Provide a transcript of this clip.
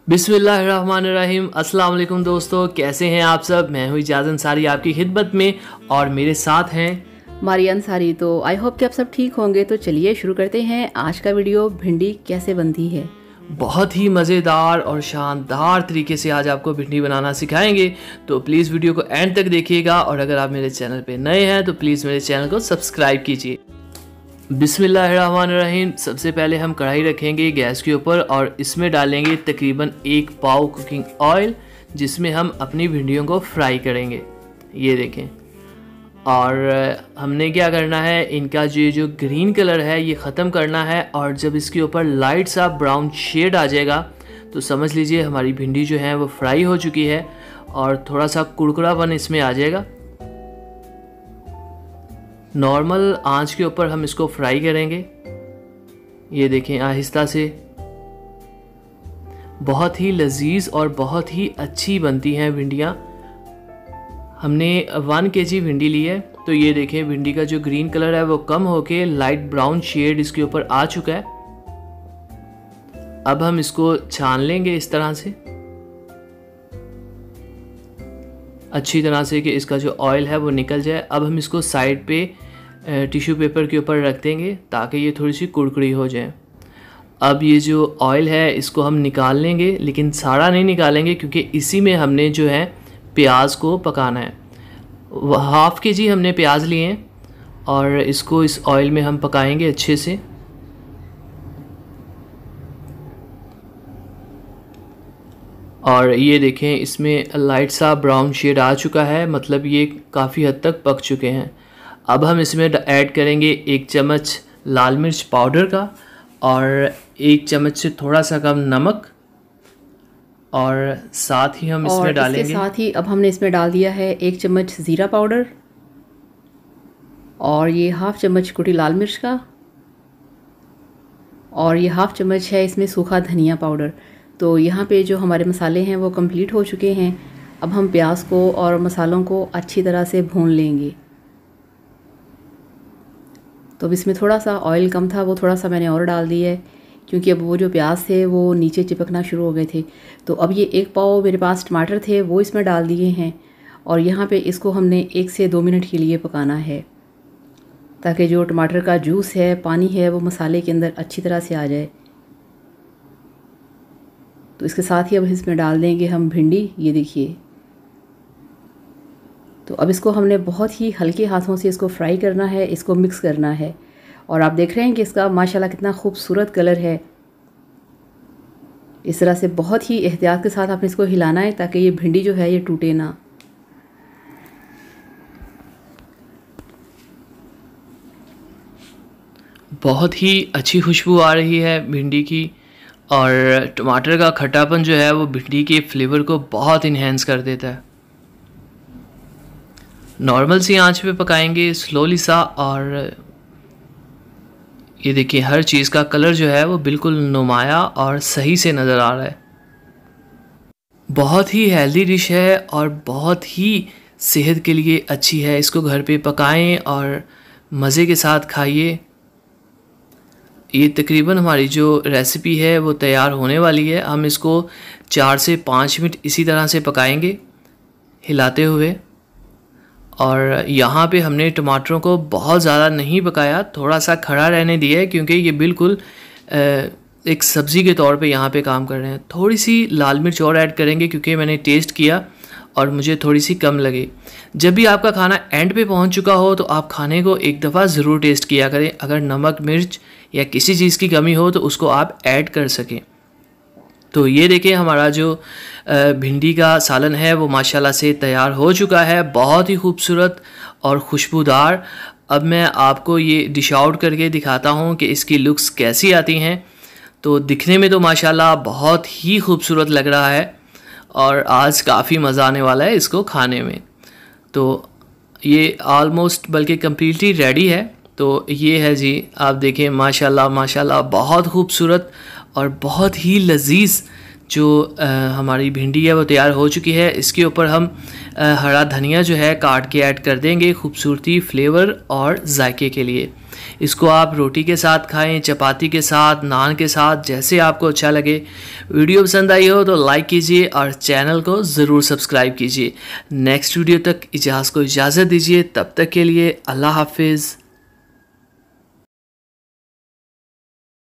बिस्मिल्लाहिर्रहमानिर्रहीम। अस्सलाम वालेकुम दोस्तों, कैसे हैं आप सब। मैं हूँ इजाज़ अंसारी आपकी खिदमत में और मेरे साथ हैं मारिया अंसारी। तो आई होप कि आप सब ठीक होंगे। तो चलिए शुरू करते हैं आज का वीडियो, भिंडी कैसे बनती है। बहुत ही मज़ेदार और शानदार तरीके से आज आपको भिंडी बनाना सिखाएंगे। तो प्लीज़ वीडियो को एंड तक देखिएगा और अगर आप मेरे चैनल पे नए हैं तो प्लीज़ मेरे चैनल को सब्सक्राइब कीजिए। बिस्मिल्लाहिर्रहमानिर्रहीम। सबसे पहले हम कढ़ाई रखेंगे गैस के ऊपर और इसमें डालेंगे तकरीबन 1 पाव कुकिंग ऑयल, जिसमें हम अपनी भिंडियों को फ्राई करेंगे। ये देखें। और हमने क्या करना है, इनका जो ग्रीन कलर है ये ख़त्म करना है और जब इसके ऊपर लाइट सा ब्राउन शेड आ जाएगा तो समझ लीजिए हमारी भिंडी जो है वो फ्राई हो चुकी है और थोड़ा सा कुरकुरापन इसमें आ जाएगा। नॉर्मल आंच के ऊपर हम इसको फ्राई करेंगे। ये देखें, आहिस्ता से। बहुत ही लजीज और बहुत ही अच्छी बनती हैं भिंडियाँ। हमने 1 kg भिंडी ली है। तो ये देखें, भिंडी का जो ग्रीन कलर है वो कम होके लाइट ब्राउन शेड इसके ऊपर आ चुका है। अब हम इसको छान लेंगे इस तरह से, अच्छी तरह से कि इसका जो ऑयल है वो निकल जाए। अब हम इसको साइड पे टिश्यू पेपर के ऊपर रख देंगे ताकि ये थोड़ी सी कुरकुरी हो जाए। अब ये जो ऑयल है इसको हम निकाल लेंगे, लेकिन सारा नहीं निकालेंगे क्योंकि इसी में हमने जो है प्याज को पकाना है। 1/2 kg हमने प्याज लिए हैं और इसको इस ऑयल में हम पकाएंगे अच्छे से। और ये देखें, इसमें लाइट सा ब्राउन शेड आ चुका है, मतलब ये काफ़ी हद तक पक चुके हैं। अब हम इसमें ऐड करेंगे 1 चम्मच लाल मिर्च पाउडर का और 1 चम्मच से थोड़ा सा कम नमक, और साथ ही हम इसमें डालेंगे, इसके साथ ही अब हमने इसमें डाल दिया है 1 चम्मच ज़ीरा पाउडर और ये 1/2 चम्मच कुटी लाल मिर्च का, और ये 1/2 चम्मच है इसमें सूखा धनिया पाउडर। तो यहाँ पे जो हमारे मसाले हैं वो कंप्लीट हो चुके हैं। अब हम प्याज को और मसालों को अच्छी तरह से भून लेंगे। तो अब इसमें थोड़ा सा ऑयल कम था, वो थोड़ा सा मैंने और डाल दिया है क्योंकि अब वो जो प्याज थे वो नीचे चिपकना शुरू हो गए थे। तो अब ये 1 पाव मेरे पास टमाटर थे वो इसमें डाल दिए हैं और यहाँ पे इसको हमने 1 से 2 मिनट के लिए पकाना है ताकि जो टमाटर का जूस है, पानी है, वो मसाले के अंदर अच्छी तरह से आ जाए। तो इसके साथ ही अब इसमें डाल देंगे हम भिंडी। ये देखिए। तो अब इसको हमने बहुत ही हल्के हाथों से इसको फ्राई करना है, इसको मिक्स करना है। और आप देख रहे हैं कि इसका माशाल्लाह कितना खूबसूरत कलर है। इस तरह से बहुत ही एहतियात के साथ आपने इसको हिलाना है ताकि ये भिंडी जो है ये टूटे ना। बहुत ही अच्छी खुशबू आ रही है भिंडी की और टमाटर का खट्टापन जो है वो भिंडी के फ्लेवर को बहुत इन्हेंस कर देता है। नॉर्मल सी आंच पे पकाएंगे स्लोली सा, और ये देखिए हर चीज़ का कलर जो है वो बिल्कुल नुमाया और सही से नज़र आ रहा है। बहुत ही हेल्दी डिश है और बहुत ही सेहत के लिए अच्छी है। इसको घर पे पकाएं और मज़े के साथ खाइए। ये तकरीबन हमारी जो रेसिपी है वो तैयार होने वाली है। हम इसको 4 से 5 मिनट इसी तरह से पकाएंगे हिलाते हुए। और यहाँ पे हमने टमाटरों को बहुत ज़्यादा नहीं पकाया, थोड़ा सा खड़ा रहने दिया है क्योंकि ये बिल्कुल एक सब्ज़ी के तौर पे यहाँ पे काम कर रहे हैं। थोड़ी सी लाल मिर्च और ऐड करेंगे क्योंकि मैंने टेस्ट किया और मुझे थोड़ी सी कम लगी। जब भी आपका खाना एंड पे पहुँच चुका हो तो आप खाने को एक दफ़ा ज़रूर टेस्ट किया करें। अगर नमक मिर्च या किसी चीज़ की कमी हो तो उसको आप ऐड कर सकें। तो ये देखिए, हमारा जो भिंडी का सालन है वो माशाल्लाह से तैयार हो चुका है, बहुत ही खूबसूरत और खुशबूदार। अब मैं आपको ये डिश आउट करके दिखाता हूँ कि इसकी लुक्स कैसी आती हैं। तो दिखने में तो माशाल्लाह बहुत ही खूबसूरत लग रहा है और आज काफ़ी मज़ा आने वाला है इसको खाने में। तो ये ऑलमोस्ट बल्कि कम्प्लीटली रेडी है। तो ये है जी, आप देखें माशाल्लाह माशाल्लाह बहुत खूबसूरत और बहुत ही लजीज जो हमारी भिंडी है वो तैयार हो चुकी है। इसके ऊपर हम हरा धनिया जो है काट के ऐड कर देंगे खूबसूरती, फ्लेवर और जायके के लिए। इसको आप रोटी के साथ खाएं, चपाती के साथ, नान के साथ, जैसे आपको अच्छा लगे। वीडियो पसंद आई हो तो लाइक कीजिए और चैनल को ज़रूर सब्सक्राइब कीजिए। नेक्स्ट वीडियो तक को इजाज़त दीजिए। तब तक के लिए अल्लाह हाफिज़।